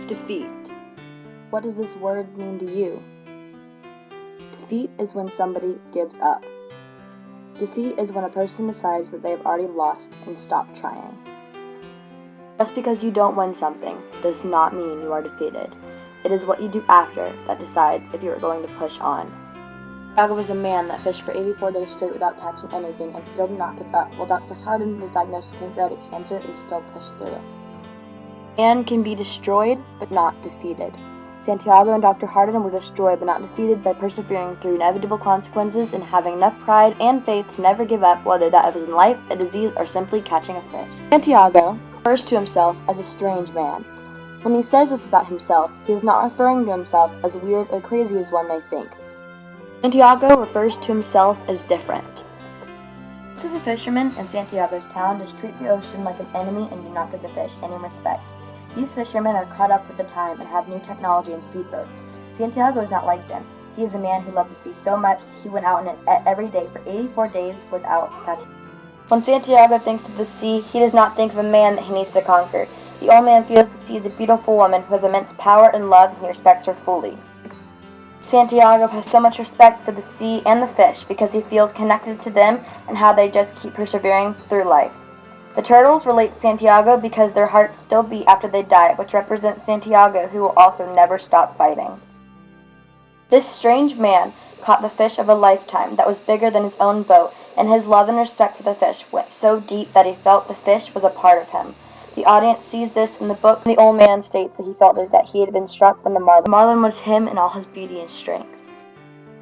Defeat. What does this word mean to you? Defeat is when somebody gives up. Defeat is when a person decides that they have already lost and stop trying. Just because you don't win something does not mean you are defeated. It is what you do after that decides if you are going to push on. Santiago was a man that fished for 84 days straight without catching anything and still did not give up, while Dr. Hardin was diagnosed with pancreatic cancer and still pushed through it. Man can be destroyed, but not defeated. Santiago and Dr. Hardin were destroyed but not defeated by persevering through inevitable consequences and having enough pride and faith to never give up, whether that was in life, a disease, or simply catching a fish. Santiago refers to himself as a strange man. When he says this about himself, he is not referring to himself as weird or crazy as one may think. Santiago refers to himself as different. Most of the fishermen in Santiago's town just treat the ocean like an enemy and do not give the fish any respect. These fishermen are caught up with the time and have new technology and speedboats. Santiago is not like them. He is a man who loved the sea so much that he went out in it every day for 84 days without catching. When Santiago thinks of the sea, he does not think of a man that he needs to conquer. The old man feels the sea is a beautiful woman who has immense power and love, and he respects her fully. Santiago has so much respect for the sea and the fish because he feels connected to them and how they just keep persevering through life. The turtles relate to Santiago because their hearts still beat after they die, which represents Santiago, who will also never stop fighting. This strange man caught the fish of a lifetime that was bigger than his own boat, and his love and respect for the fish went so deep that he felt the fish was a part of him. The audience sees this in the book, and the old man states that he felt that he had been struck from the marlin. The marlin was him in all his beauty and strength.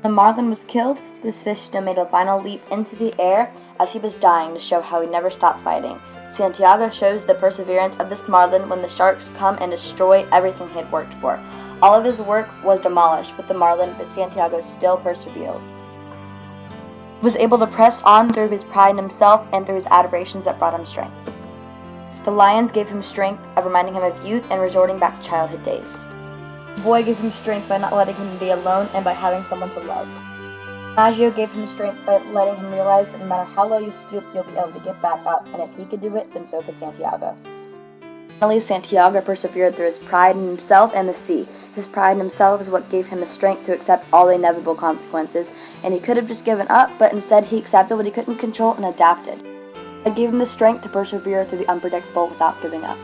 When the marlin was killed, this fish still made a final leap into the air as he was dying to show how he never stopped fighting. Santiago shows the perseverance of this marlin when the sharks come and destroy everything he had worked for. All of his work was demolished with the marlin, but Santiago still persevered. He was able to press on through his pride in himself and through his adorations that brought him strength. The lions gave him strength of reminding him of youth and resorting back to childhood days. The boy gave him strength by not letting him be alone and by having someone to love. Maggio gave him strength by letting him realize that no matter how low you stoop, you'll be able to get back up, and if he could do it, then so could Santiago. Finally, Santiago persevered through his pride in himself and the sea. His pride in himself is what gave him the strength to accept all the inevitable consequences, and he could have just given up, but instead he accepted what he couldn't control and adapted. God gave him the strength to persevere through the unpredictable without giving up.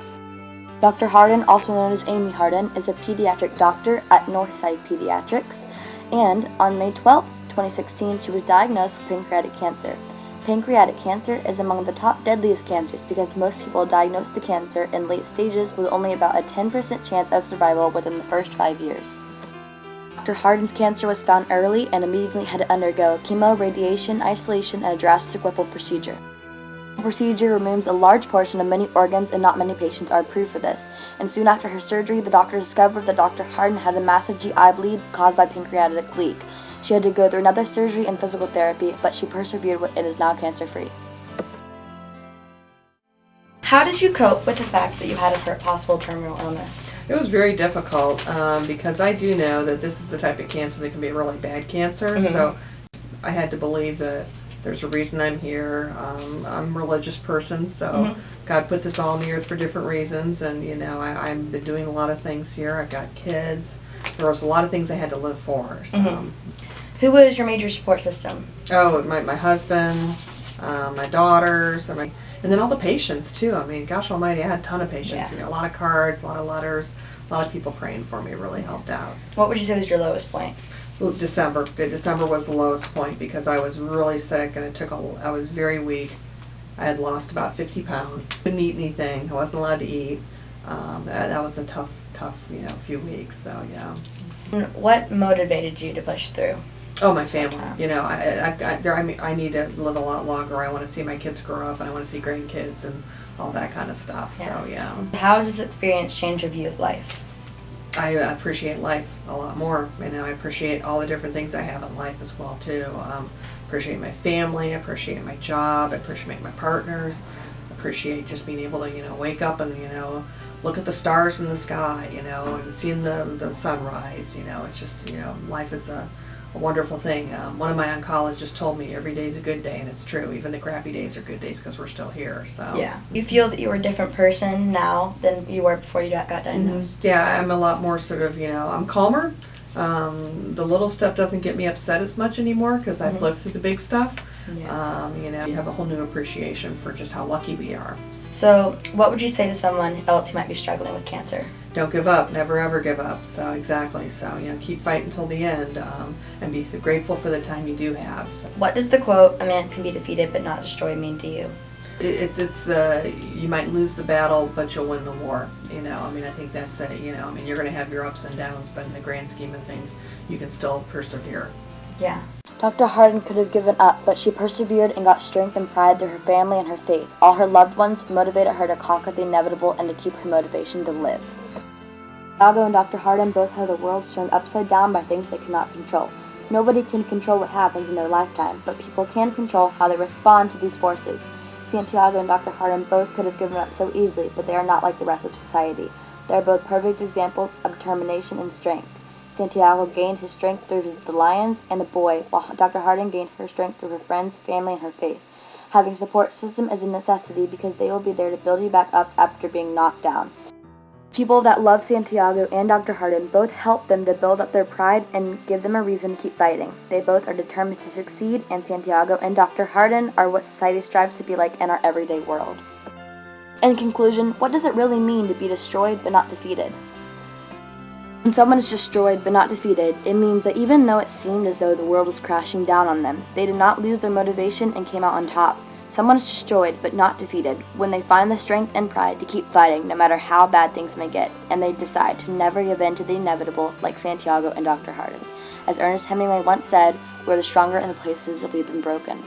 Dr. Hardin, also known as Amy Hardin, is a pediatric doctor at Northside Pediatrics, and on May 12, 2016, she was diagnosed with pancreatic cancer. Pancreatic cancer is among the top deadliest cancers because most people diagnosed the cancer in late stages with only about a 10% chance of survival within the first 5 years. Dr. Hardin's cancer was found early and immediately had to undergo chemo, radiation, isolation, and a drastic Whipple procedure. The procedure removes a large portion of many organs, and not many patients are approved for this. And soon after her surgery, the doctor discovered that Dr. Hardin had a massive GI bleed caused by pancreatic leak. She had to go through another surgery and physical therapy, but she persevered and is now cancer-free. How did you cope with the fact that you had a possible terminal illness? It was very difficult because I do know that this is the type of cancer that can be a really bad cancer. Mm-hmm. So I had to believe that there's a reason I'm here. I'm a religious person, so mm-hmm. God puts us all on the earth for different reasons. And, you know, I've been doing a lot of things here. I've got kids. There was a lot of things I had to live for. So. Mm-hmm. Who was your major support system? Oh, my husband, my daughters, and then all the patients, too. I mean, gosh almighty, I had a ton of patients. Yeah. You know, a lot of cards, a lot of letters, a lot of people praying for me. It really helped out. What would you say was your lowest point? December. December was the lowest point because I was really sick and I was very weak. I had lost about 50 pounds. Couldn't eat anything. I wasn't allowed to eat. That was a tough, few weeks. So yeah. And what motivated you to push through? Oh, my family. You know, I need to live a lot longer. I want to see my kids grow up, and I want to see grandkids and all that kind of stuff. Yeah. So yeah. How has this experience changed your view of life? I appreciate life a lot more. You know, I appreciate all the different things I have in life as well too. Appreciate my family. I appreciate my job. I appreciate my partners. I appreciate just being able to wake up and look at the stars in the sky. And seeing the sunrise. It's just life is a a wonderful thing. One of my oncologists told me every day's a good day, and it's true. Even the crappy days are good days because we're still here. So Yeah. You feel that you're a different person now than you were before you got diagnosed? Yeah, I'm a lot more sort of, I'm calmer. The little stuff doesn't get me upset as much anymore because I've lived through the big stuff. Yeah. You have a whole new appreciation for just how lucky we are. So what would you say to someone else who might be struggling with cancer? Don't give up. Never ever give up. So exactly. So keep fighting until the end, and be grateful for the time you do have. So. What does the quote, "A man can be defeated but not destroyed," mean to you? It's the you might lose the battle, but you'll win the war. I think that's it. You're going to have your ups and downs, but in the grand scheme of things, you can still persevere. Yeah. Dr. Hardin could have given up, but she persevered and got strength and pride through her family and her faith. All her loved ones motivated her to conquer the inevitable and to keep her motivation to live. Santiago and Dr. Hardin both had the world turned upside down by things they could not control. Nobody can control what happens in their lifetime, but people can control how they respond to these forces. Santiago and Dr. Hardin both could have given up so easily, but they are not like the rest of society. They are both perfect examples of determination and strength. Santiago gained his strength through the lions and the boy, while Dr. Hardin gained her strength through her friends, family, and her faith. Having a support system is a necessity because they will be there to build you back up after being knocked down. People that love Santiago and Dr. Hardin both help them to build up their pride and give them a reason to keep fighting. They both are determined to succeed, and Santiago and Dr. Hardin are what society strives to be like in our everyday world. In conclusion, what does it really mean to be destroyed but not defeated? When someone is destroyed but not defeated, it means that even though it seemed as though the world was crashing down on them, they did not lose their motivation and came out on top. Someone is destroyed but not defeated when they find the strength and pride to keep fighting no matter how bad things may get, and they decide to never give in to the inevitable like Santiago and Dr. Hardin. As Ernest Hemingway once said, "We're the stronger in the places that we've been broken."